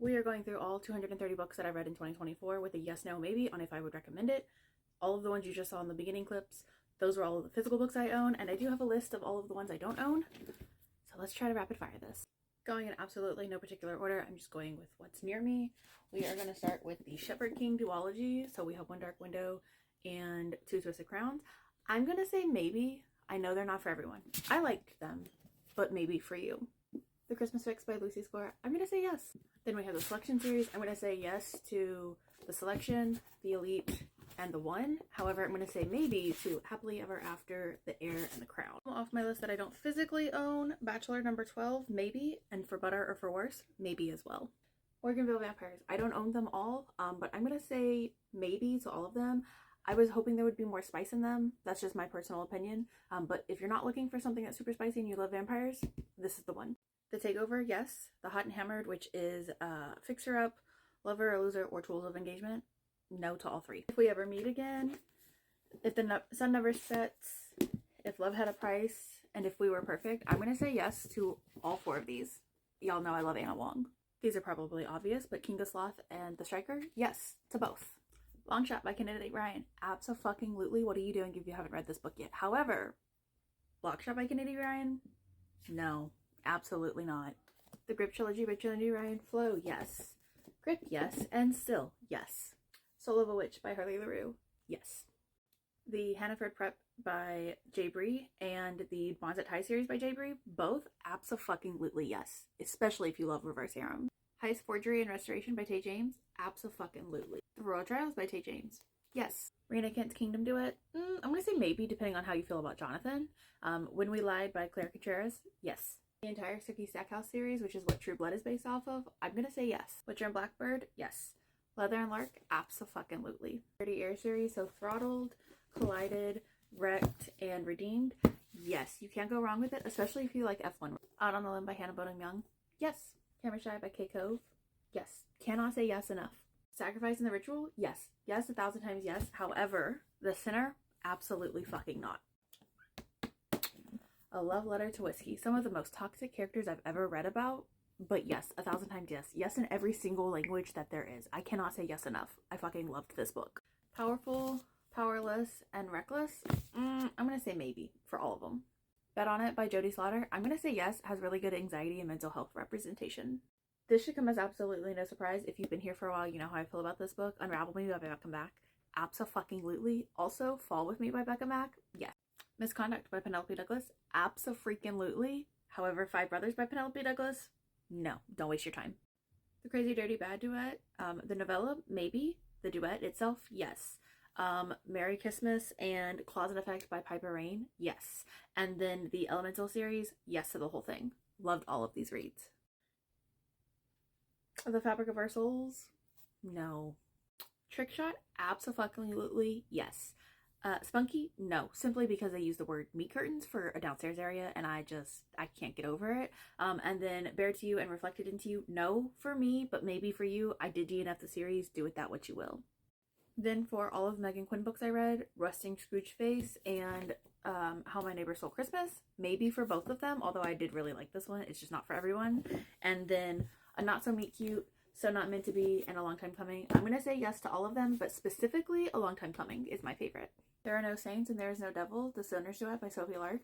We are going through all 230 books that I read in 2024 with a yes, no, maybe on if I would recommend it. All of the ones you just saw in the beginning clips, those were all of the physical books I own, and I do have a list of all of the ones I don't own. So let's try to rapid fire this. Going in absolutely no particular order, I'm just going with what's near me. We are going to start with the Shepherd King duology. So we have One Dark Window and Two Twisted Crowns. I'm going to say maybe. I know they're not for everyone. I liked them, but maybe for you. The Christmas Fix by Lucy Score, I'm going to say yes. Then we have the Selection series. I'm going to say yes to the Selection, the Elite, and the One. However, I'm going to say maybe to Happily Ever After, the Heir, and the Crown. Off my list that I don't physically own, Bachelor number 12, maybe, and For Better or For Worse, maybe as well. Organville Vampires, I don't own them all, but I'm going to say maybe to all of them. I was hoping there would be more spice in them. That's just my personal opinion. But if you're not looking for something that's super spicy and you love vampires, this is the one. The Takeover, yes. The Hot and Hammered, which is Fixer Up, Lover or Loser, or Tools of Engagement, no to all three. If We Ever Meet Again, If the Sun Never Sets, If Love Had a Price, and If We Were Perfect, I'm going to say yes to all four of these. Y'all know I love Anna Wong. These are probably obvious, but King of Sloth and The Striker, yes to both. Long Shot by Candidate Ryan, abso-fucking-lutely. What are you doing if you haven't read this book yet? However, Lock Shot by Candidate Ryan, no, absolutely not. The Grip Trilogy by Candidate Ryan, Flow, yes. Grip, yes, and Still, yes. Soul of a Witch by Harley LaRue, yes. The Hannaford Prep by Jay Bree and the Bonds at High series by Jay Bree, both abso-fucking-lutely yes, especially if you love Reverse Harem. Heist, Forgery, and Restoration by Tay James, abso-fucking-lutely. The Royal Trials by Tay James, yes. Raina Kent's Kingdom Duet, I'm going to say maybe, depending on how you feel about Jonathan. When We Lied by Claire Contreras, yes. The entire Sookie Stackhouse series, which is what True Blood is based off of, I'm going to say yes. Witcher and Blackbird, yes. Leather and Lark, abso-fucking-lutely. 30 Air series, so Throttled, Collided, Wrecked, and Redeemed, yes. You can't go wrong with it, especially if you like F1. Out on the Limb by Hannah Bonham Young, yes. Camera Shy by Kay Cove, yes. Cannot say yes enough. Sacrifice and the Ritual, yes. Yes, 1,000 times yes. However, The Sinner, absolutely fucking not. A Love Letter to Whiskey. Some of the most toxic characters I've ever read about, but yes, 1,000 times yes. Yes in every single language that there is. I cannot say yes enough. I fucking loved this book. Powerful, Powerless, and Reckless. I'm going to say maybe for all of them. Bet on It by Jodie Slaughter. I'm going to say yes. Has really good anxiety and mental health representation. This should come as absolutely no surprise. If you've been here for a while, you know how I feel about this book. Unravel Me by Becca Mack. Abso-fucking-lutely. Also, Fall With Me by Becca Mack. Yes. Misconduct by Penelope Douglas. Abso-freaking-lutely. However, Five Brothers by Penelope Douglas. No, don't waste your time. The Crazy Dirty Bad Duet. The novella, maybe. The duet itself, yes. Merry Christmas and Cause and Effect by Piper Rain, yes. And then the Elemental series, yes to the whole thing. Loved all of these reads. The Fabric of Our Souls, no. Trick Shot, abso-fucking-lutely, yes. Spunky, no, simply because they use the word meat curtains for a downstairs area and I can't get over it. And then Bare to You and Reflected into You, no for me, but maybe for you. I did DNF the series, do with that what you will. Then for all of Megan Quinn books I read, Rusting Scrooge Face and How My Neighbor Stole Christmas, maybe for both of them, although I did really like this one, it's just not for everyone. And then A Not So Meet Cute, So Not Meant to Be, and A Long Time Coming. I'm going to say yes to all of them, but specifically A Long Time Coming is my favorite. There Are No Saints and There Is No Devil, The Stoner's Duet by Sophie Lark,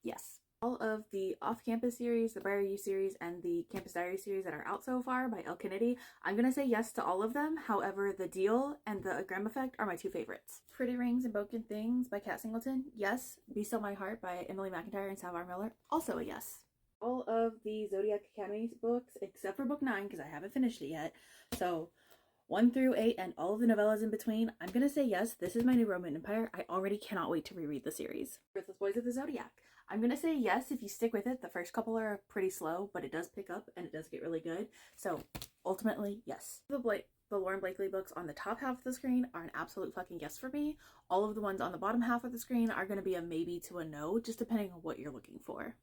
yes. All of the Off-Campus series, the Briar U series, and the Campus Diary series that are out so far by Elle Kennedy, I'm going to say yes to all of them. However, The Deal and The Graham Effect are my two favorites. Pretty Rings and Broken Things by Kat Singleton, yes. Be Still My Heart by Emily McIntyre and Salvar Miller, also a yes. All of the Zodiac Academy books, except for book 9, because I haven't finished it yet. So 1 through 8 and all of the novellas in between, I'm going to say yes. This is my new Roman Empire. I already cannot wait to reread the series. Worthless Boys of the Zodiac. I'm going to say yes if you stick with it. The first couple are pretty slow, but it does pick up and it does get really good. So ultimately, yes. The Lauren Blakely books on the top half of the screen are an absolute fucking yes for me. All of the ones on the bottom half of the screen are going to be a maybe to a no, just depending on what you're looking for.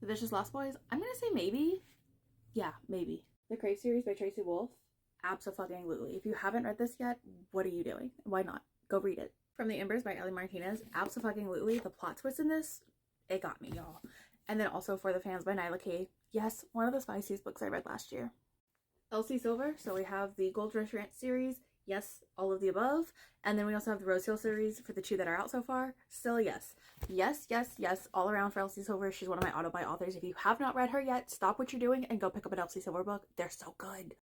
The Vicious Lost Boys, I'm going to say maybe. Yeah, maybe. The Crave series by Tracy Wolff, abso-fucking-lutely. If you haven't read this yet, what are you doing? Why not? Go read it. From the Embers by Ellie Martinez, abso-fucking-lutely. The plot twist in this, it got me, y'all. And then also For the Fans by Nyla Kay. Yes, one of the spiciest books I read last year. Elsie Silver, so we have the Gold Rush Ranch series, yes, all of the above. And then we also have the Rose Hill series for the 2 that are out so far, still a yes. Yes, yes, yes, all around for Elsie Silver. She's one of my auto-buy authors. If you have not read her yet, stop what you're doing and go pick up an Elsie Silver book. They're so good.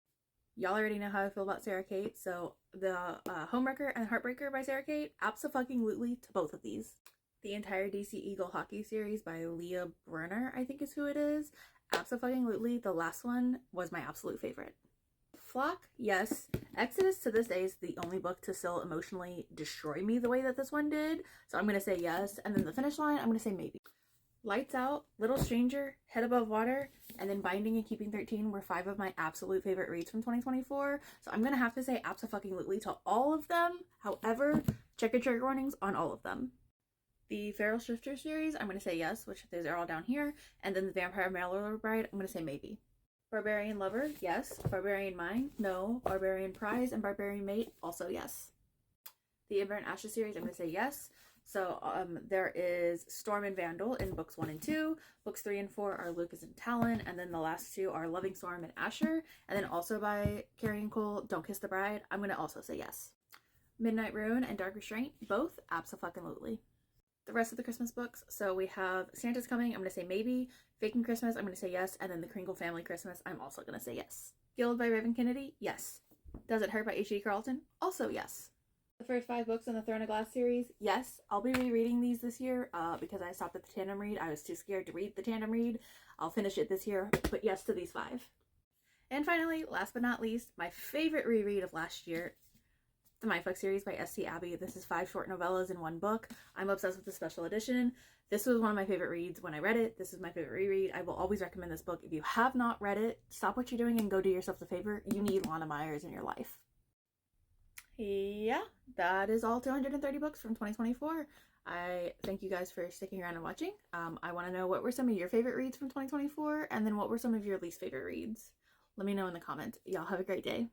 Y'all already know how I feel about Sarah Kate, so the Homewrecker and Heartbreaker by Sarah Kate, abso-fucking-lutely to both of these. The entire DC Eagle Hockey series by Leah Brenner, I think is who it is. Abso-fucking-lutely, the last one was my absolute favorite. Flock, yes. Exodus to this day is the only book to still emotionally destroy me the way that this one did, so I'm gonna say yes. And then The Finish Line, I'm gonna say maybe. Lights Out, Little Stranger, Head Above Water, and then Binding and Keeping 13 were 5 of my absolute favorite reads from 2024. So I'm gonna have to say abso-fucking-lutely to all of them. However, check your trigger warnings on all of them. The Feral Shifter series, I'm gonna say yes, which those are all down here. And then the Vampire Mail-Order Bride, I'm gonna say maybe. Barbarian Lover, yes. Barbarian Mind, no. Barbarian Prize and Barbarian Mate, also yes. The Ember and Ashes series, I'm gonna say yes. So there is Storm and Vandal in books 1 and 2. Books 3 and 4 are Lucas and Talon, and then the last 2 are Loving Storm and Asher. And then also by Carrie and Cole, Don't Kiss the Bride. I'm gonna also say yes. Midnight Ruin and Dark Restraint, both abso-fucking-lutely. The rest of the Christmas books, so we have Santa's Coming, I'm gonna say maybe. Faking Christmas, I'm gonna say yes. And then the Kringle Family Christmas, I'm also gonna say yes. Guild by Raven Kennedy, yes. Does It Hurt by H.D. Carlton, also yes. The first 5 books in the Throne of Glass series, yes. I'll be rereading these this year because I stopped at the tandem read. I was too scared to read the tandem read. I'll finish it this year, but yes to these 5. And finally, last but not least, my favorite reread of last year, the Mindfuck series by S.T. Abbey. This is 5 short novellas in 1 book. I'm obsessed with the special edition. This was one of my favorite reads when I read it. This is my favorite reread. I will always recommend this book. If you have not read it, stop what you're doing and go do yourself a favor. You need Lana Myers in your life. Yeah, that is all 230 books from 2024. I thank you guys for sticking around and watching. I want to know what were some of your favorite reads from 2024, and then what were some of your least favorite reads. Let me know in the comments. Y'all have a great day.